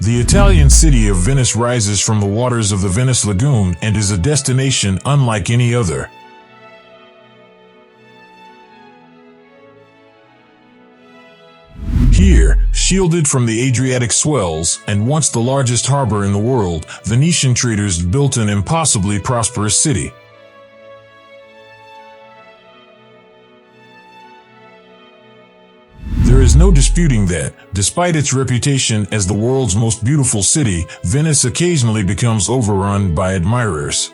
The Italian city of Venice rises from the waters of the Venice Lagoon and is a destination unlike any other. Here, shielded from the Adriatic swells and once the largest harbor in the world, Venetian traders built an impossibly prosperous city. There is no disputing that, despite its reputation as the world's most beautiful city, Venice occasionally becomes overrun by admirers.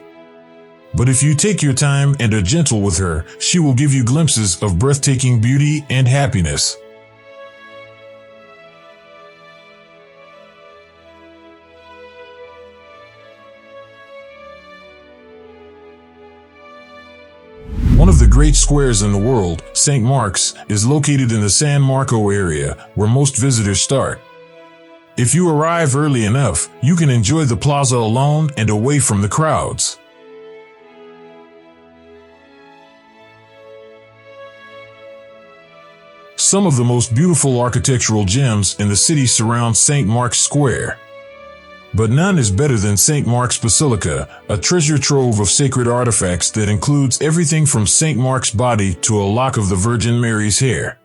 But if you take your time and are gentle with her, she will give you glimpses of breathtaking beauty and happiness. One of the great squares in the world, St. Mark's, is located in the San Marco area, where most visitors start. If you arrive early enough, you can enjoy the plaza alone and away from the crowds. Some of the most beautiful architectural gems in the city surround St. Mark's Square. But none is better than St. Mark's Basilica, a treasure trove of sacred artifacts that includes everything from St. Mark's body to a lock of the Virgin Mary's hair.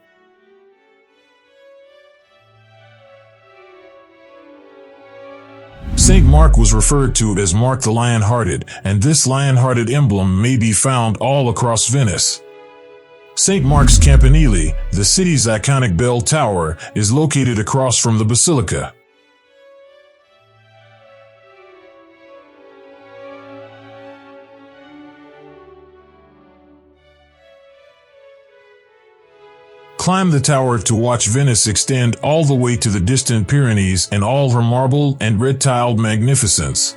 St. Mark was referred to as Mark the Lion-Hearted, and this lion-hearted emblem may be found all across Venice. St. Mark's Campanile, the city's iconic bell tower, is located across from the basilica. Climb the tower to watch Venice extend all the way to the distant Pyrenees in all her marble and red-tiled magnificence.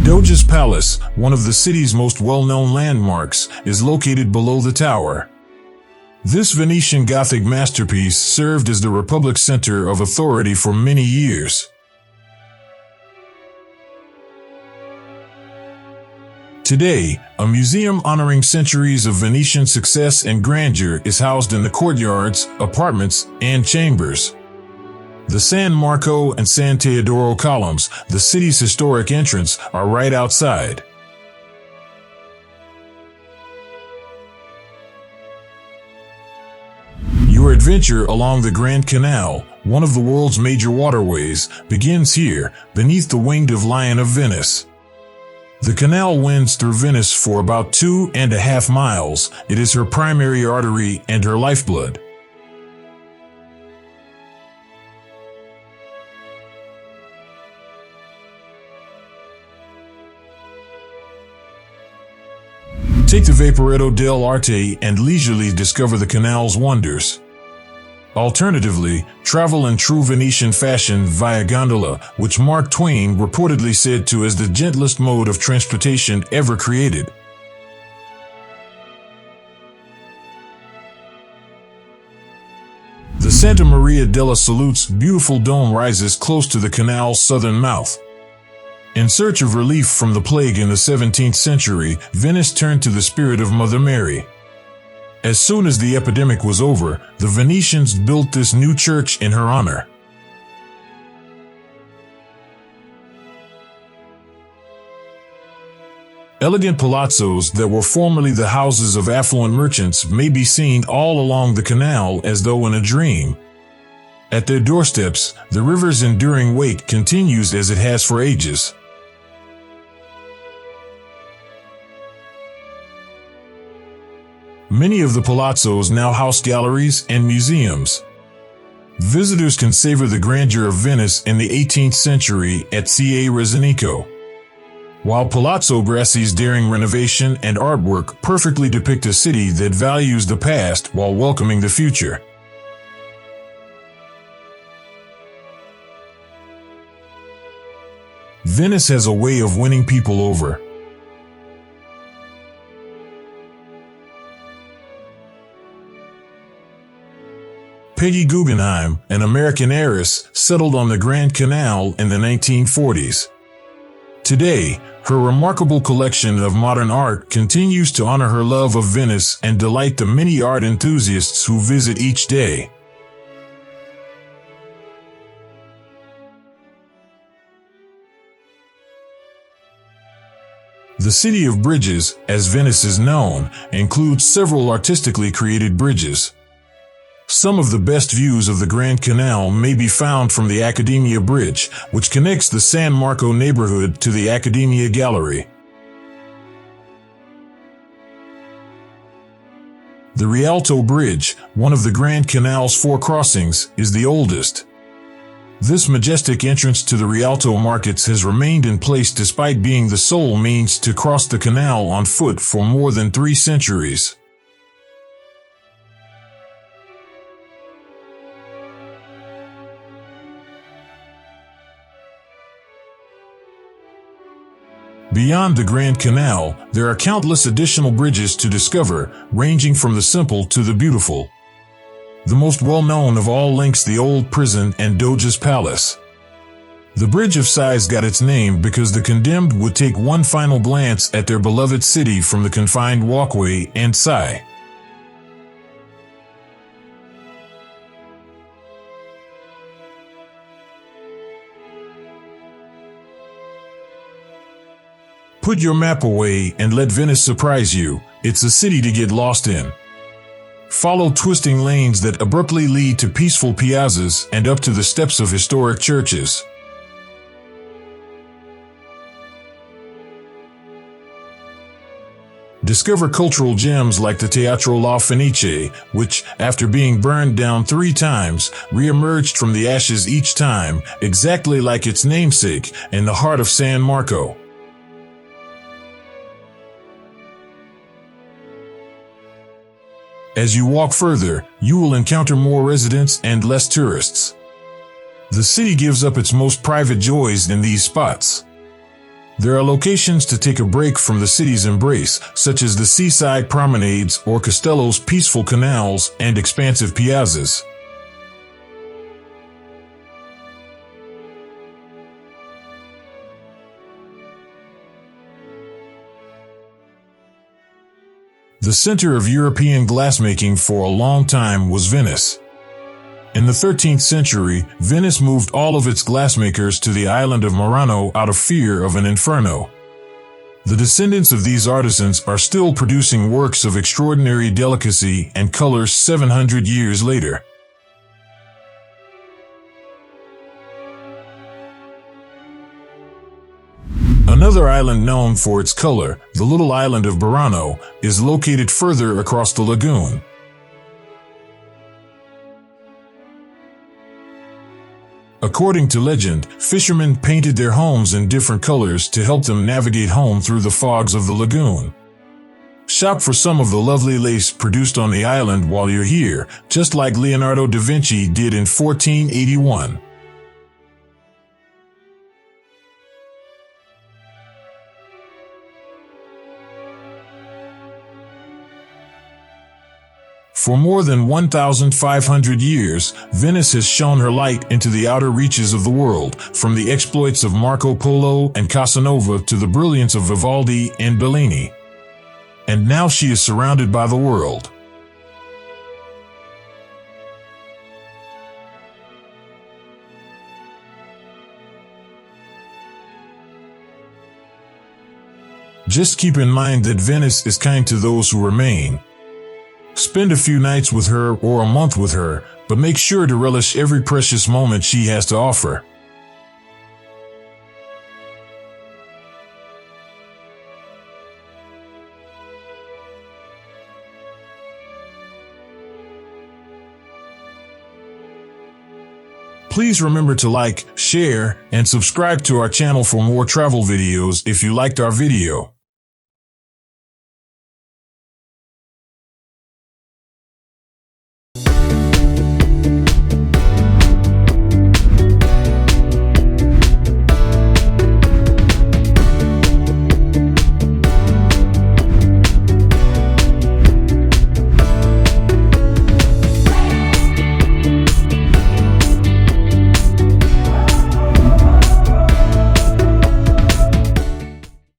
Doge's Palace, one of the city's most well-known landmarks, is located below the tower. This Venetian Gothic masterpiece served as the Republic's center of authority for many years. Today, a museum honoring centuries of Venetian success and grandeur is housed in the courtyards, apartments, and chambers. The San Marco and San Teodoro columns, the city's historic entrance, are right outside. Your adventure along the Grand Canal, one of the world's major waterways, begins here, beneath the winged Lion of Venice. The canal winds through Venice for about 2.5 miles. It is her primary artery and her lifeblood. Take the Vaporetto dell'Arte and leisurely discover the canal's wonders. Alternatively, travel in true Venetian fashion via gondola, which Mark Twain reportedly said to as the gentlest mode of transportation ever created. The Santa Maria della Salute's beautiful dome rises close to the canal's southern mouth. In search of relief from the plague in the 17th century, Venice turned to the spirit of Mother Mary. As soon as the epidemic was over, the Venetians built this new church in her honor. Elegant palazzos that were formerly the houses of affluent merchants may be seen all along the canal as though in a dream. At their doorsteps, the river's enduring wake continues as it has for ages. Many of the palazzos now house galleries and museums. Visitors can savor the grandeur of Venice in the 18th century at Ca' Rezzonico. While Palazzo Grassi's daring renovation and artwork perfectly depict a city that values the past while welcoming the future. Venice has a way of winning people over. Peggy Guggenheim, an American heiress, settled on the Grand Canal in the 1940s. Today, her remarkable collection of modern art continues to honor her love of Venice and delight the many art enthusiasts who visit each day. The city of bridges, as Venice is known, includes several artistically created bridges. Some of the best views of the Grand Canal may be found from the Accademia Bridge, which connects the San Marco neighborhood to the Accademia Gallery. The Rialto Bridge, one of the Grand Canal's 4 crossings, is the oldest. This majestic entrance to the Rialto markets has remained in place despite being the sole means to cross the canal on foot for more than 3 centuries. Beyond the Grand Canal, there are countless additional bridges to discover, ranging from the simple to the beautiful. The most well-known of all links the old prison and Doge's palace. The Bridge of Sighs got its name because the condemned would take one final glance at their beloved city from the confined walkway and sigh. Put your map away and let Venice surprise you. It's a city to get lost in. Follow twisting lanes that abruptly lead to peaceful piazzas and up to the steps of historic churches. Discover cultural gems like the Teatro La Fenice, which, after being burned down 3 times, re-emerged from the ashes each time, exactly like its namesake, in the heart of San Marco. As you walk further, you will encounter more residents and less tourists. The city gives up its most private joys in these spots. There are locations to take a break from the city's embrace, such as the seaside promenades or Castello's peaceful canals and expansive piazzas. The center of European glassmaking for a long time was Venice. In the 13th century, Venice moved all of its glassmakers to the island of Murano out of fear of an inferno. The descendants of these artisans are still producing works of extraordinary delicacy and color 700 years later. Another island known for its color, the little island of Burano, is located further across the lagoon. According to legend, fishermen painted their homes in different colors to help them navigate home through the fogs of the lagoon. Shop for some of the lovely lace produced on the island while you're here, just like Leonardo da Vinci did in 1481. For more than 1,500 years, Venice has shone her light into the outer reaches of the world, from the exploits of Marco Polo and Casanova to the brilliance of Vivaldi and Bellini. And now she is surrounded by the world. Just keep in mind that Venice is kind to those who remain. Spend a few nights with her or a month with her, but make sure to relish every precious moment she has to offer. Please remember to like, share, and subscribe to our channel for more travel videos if you liked our video.